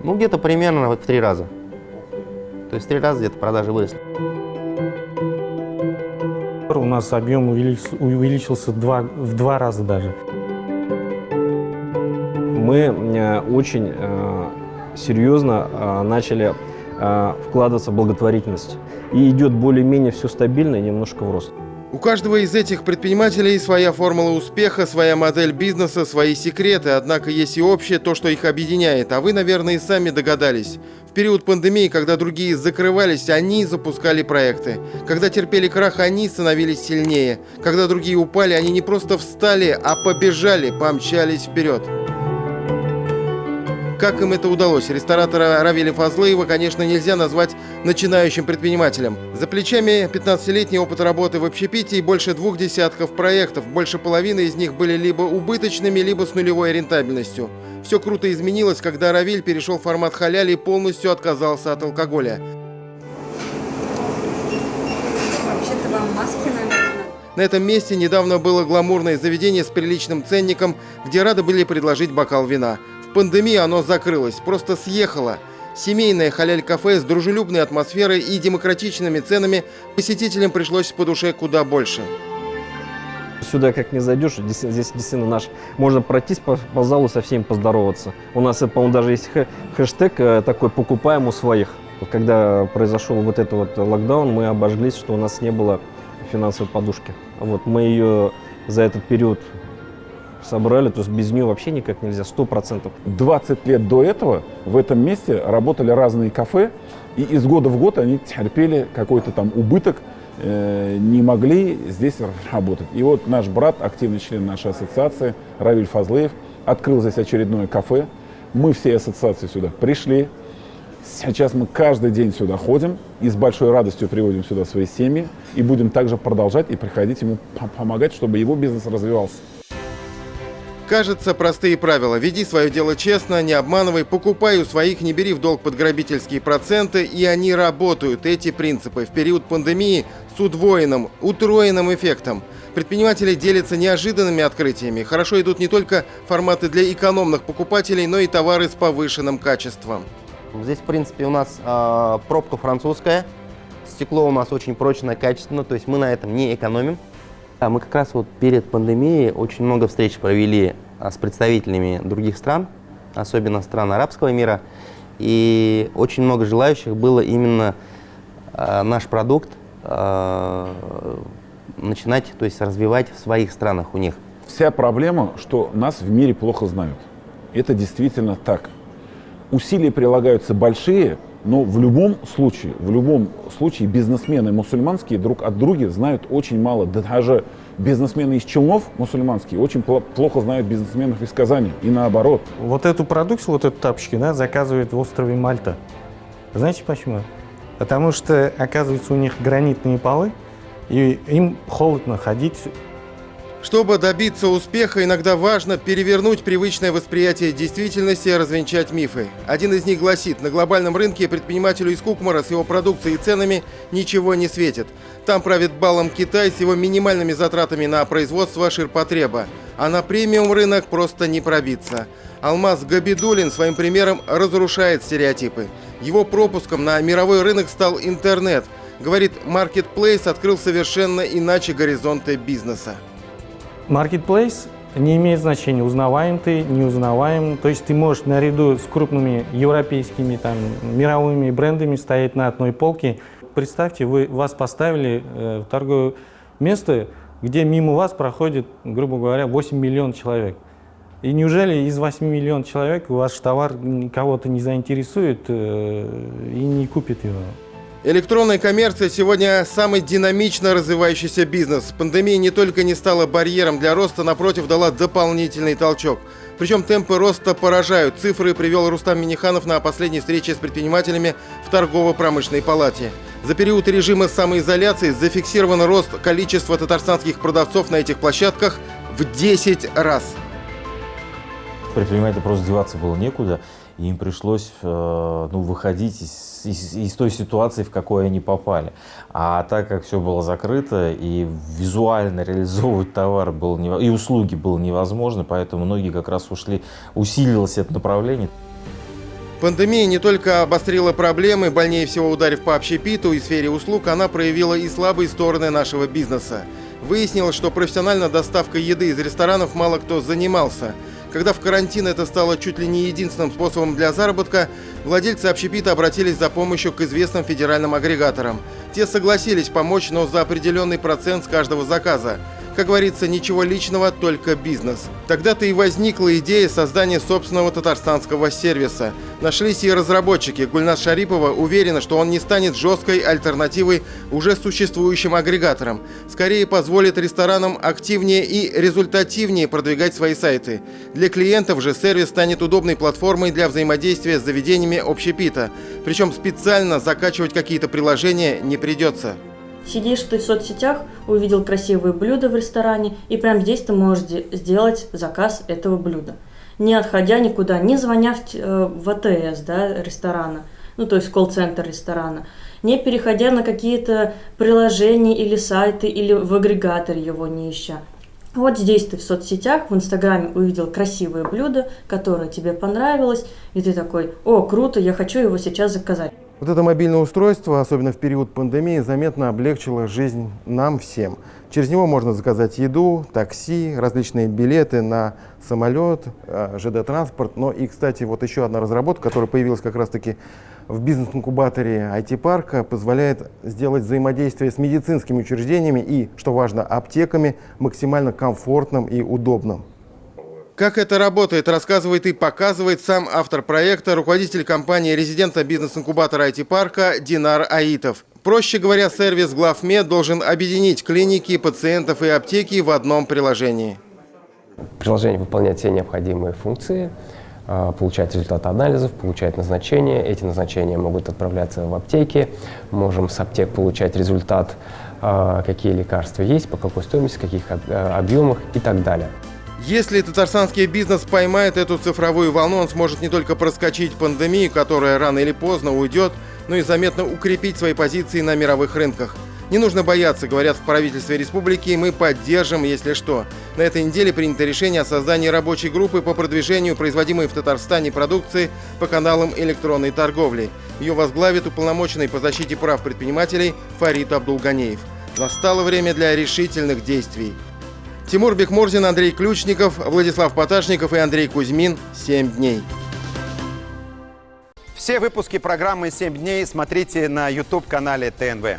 Ну, где-то примерно вот в 3 раза. То есть в 3 раза где-то продажи выросли. У нас объем увеличился в 2 раза даже. Мы очень серьезно начали вкладываться в благотворительность. И идет более-менее все стабильно и немножко в рост. У каждого из этих предпринимателей своя формула успеха, своя модель бизнеса, свои секреты. Однако есть и общее, то, что их объединяет. А вы, наверное, и сами догадались. В период пандемии, когда другие закрывались, они запускали проекты. Когда терпели крах, они становились сильнее. Когда другие упали, они не просто встали, а побежали, помчались вперед. Как им это удалось? Ресторатора Равиля Фазлыева, конечно, нельзя назвать начинающим предпринимателем. За плечами 15-летний опыт работы в общепите и больше 2 десятков проектов. Больше половины из них были либо убыточными, либо с нулевой рентабельностью. Все круто изменилось, когда Равиль перешел в формат халяли и полностью отказался от алкоголя. Вообще-то вам маски, наверное. На этом месте недавно было гламурное заведение с приличным ценником, где рады были предложить бокал вина. В пандемию оно закрылось, просто съехало. Семейное халяль-кафе с дружелюбной атмосферой и демократичными ценами посетителям пришлось по душе куда больше. Сюда как не зайдешь, здесь действительно можно пройтись по залу со всеми поздороваться. У нас, по-моему, даже есть хэштег такой «покупаем у своих». Когда произошел вот этот вот локдаун, мы обожглись, что у нас не было финансовой подушки. Вот, мы ее за этот период собрали, то есть без нее вообще никак нельзя, 100%. 20 лет до этого в этом месте работали разные кафе, и из года в год они терпели какой-то там убыток, не могли здесь работать. И вот наш брат, активный член нашей ассоциации, Равиль Фазлыев, открыл здесь очередное кафе. Мы всей ассоциации сюда пришли. Сейчас мы каждый день сюда ходим и с большой радостью приводим сюда свои семьи. И будем также продолжать и приходить ему помогать, чтобы его бизнес развивался. Кажется, простые правила. Веди свое дело честно, не обманывай, покупай у своих, не бери в долг под грабительские проценты, и они работают, эти принципы, в период пандемии с удвоенным, утроенным эффектом. Предприниматели делятся неожиданными открытиями. Хорошо идут не только форматы для экономных покупателей, но и товары с повышенным качеством. Здесь, в принципе, у нас пробка французская. Стекло у нас очень прочное, качественное, то есть мы на этом не экономим. Мы как раз вот перед пандемией очень много встреч провели с представителями других стран, особенно стран арабского мира. И очень много желающих было именно наш продукт начинать, то есть развивать в своих странах у них. Вся проблема, что нас в мире плохо знают. Это действительно так. Усилия прилагаются большие, но в любом случае бизнесмены мусульманские друг от друга знают очень мало. Да даже бизнесмены из Челнов мусульманские очень плохо знают бизнесменов из Казани и наоборот. Вот эту продукцию, вот эту тапочки, да, заказывают в острове Мальта. Знаете почему? Потому что, оказывается, у них гранитные полы, и им холодно ходить. Чтобы добиться успеха, иногда важно перевернуть привычное восприятие действительности и развенчать мифы. Один из них гласит: на глобальном рынке предпринимателю из Кукмара с его продукцией и ценами ничего не светит. Там правит балом Китай с его минимальными затратами на производство ширпотреба. А на премиум рынок просто не пробиться. Алмаз Габидуллин своим примером разрушает стереотипы. Его пропуском на мировой рынок стал интернет. Говорит, Marketplace открыл совершенно иначе горизонты бизнеса. Marketplace не имеет значения, узнаваем ты, не узнаваем. То есть ты можешь наряду с крупными европейскими, там, мировыми брендами стоять на одной полке. Представьте, вас поставили в торговое место, где мимо вас проходит, грубо говоря, 8 миллионов человек. И неужели из 8 миллионов человек ваш товар кого-то не заинтересует и не купит его? Электронная коммерция сегодня самый динамично развивающийся бизнес. Пандемия не только не стала барьером для роста, напротив, дала дополнительный толчок. Причем темпы роста поражают. Цифры привел Рустам Минниханов на последней встрече с предпринимателями в торгово-промышленной палате. За период режима самоизоляции зафиксирован рост количества татарстанских продавцов на этих площадках в 10 раз. Предпринимателю просто деваться было некуда. и им пришлось выходить из той ситуации, в какой они попали. А так как все было закрыто, и визуально реализовывать товар и услуги было невозможно, поэтому многие как раз усилилось это направление. Пандемия не только обострила проблемы, больнее всего ударив по общепиту и сфере услуг, она проявила и слабые стороны нашего бизнеса. Выяснилось, что профессионально доставкой еды из ресторанов мало кто занимался. Когда в карантин это стало чуть ли не единственным способом для заработка, владельцы общепита обратились за помощью к известным федеральным агрегаторам. Те согласились помочь, но за определенный процент с каждого заказа. Как говорится, ничего личного, только бизнес. Тогда-то и возникла идея создания собственного татарстанского сервиса. Нашлись и разработчики. Гульназ Шарипова уверена, что он не станет жесткой альтернативой уже существующим агрегаторам. Скорее позволит ресторанам активнее и результативнее продвигать свои сайты. Для клиентов же сервис станет удобной платформой для взаимодействия с заведениями общепита. Причем специально закачивать какие-то приложения не придется. Сидишь ты в соцсетях, увидел красивые блюда в ресторане, и прямо здесь ты можешь сделать заказ этого блюда. Не отходя никуда, не звоня в АТС, ресторана, то есть колл-центр ресторана, не переходя на какие-то приложения или сайты, или в агрегаторе его не ища. Вот здесь ты в соцсетях, в Инстаграме увидел красивое блюдо, которое тебе понравилось, и ты такой: о, круто, я хочу его сейчас заказать. Вот это мобильное устройство, особенно в период пандемии, заметно облегчило жизнь нам всем. Через него можно заказать еду, такси, различные билеты на самолет, ЖД-транспорт. Но и, кстати, вот еще одна разработка, которая появилась как раз-таки в бизнес-инкубаторе IT-парка, позволяет сделать взаимодействие с медицинскими учреждениями и, что важно, аптеками максимально комфортным и удобным. Как это работает, рассказывает и показывает сам автор проекта, руководитель компании резидента бизнес-инкубатора IT-парка Динар Аитов. Проще говоря, сервис Главмед должен объединить клиники, пациентов и аптеки в одном приложении. Приложение выполняет все необходимые функции, получает результаты анализов, получает назначения. Эти назначения могут отправляться в аптеки. Можем с аптек получать результат, какие лекарства есть, по какой стоимости, в каких объемах и так далее. Если татарстанский бизнес поймает эту цифровую волну, он сможет не только проскочить пандемию, которая рано или поздно уйдет, но и заметно укрепить свои позиции на мировых рынках. Не нужно бояться, говорят в правительстве республики, мы поддержим, если что. На этой неделе принято решение о создании рабочей группы по продвижению производимой в Татарстане продукции по каналам электронной торговли. Ее возглавит уполномоченный по защите прав предпринимателей Фарид Абдулганеев. Настало время для решительных действий. Тимур Бекмурзин, Андрей Ключников, Владислав Поташников и Андрей Кузьмин. 7 дней. Все выпуски программы «7 дней» смотрите на YouTube-канале ТНВ.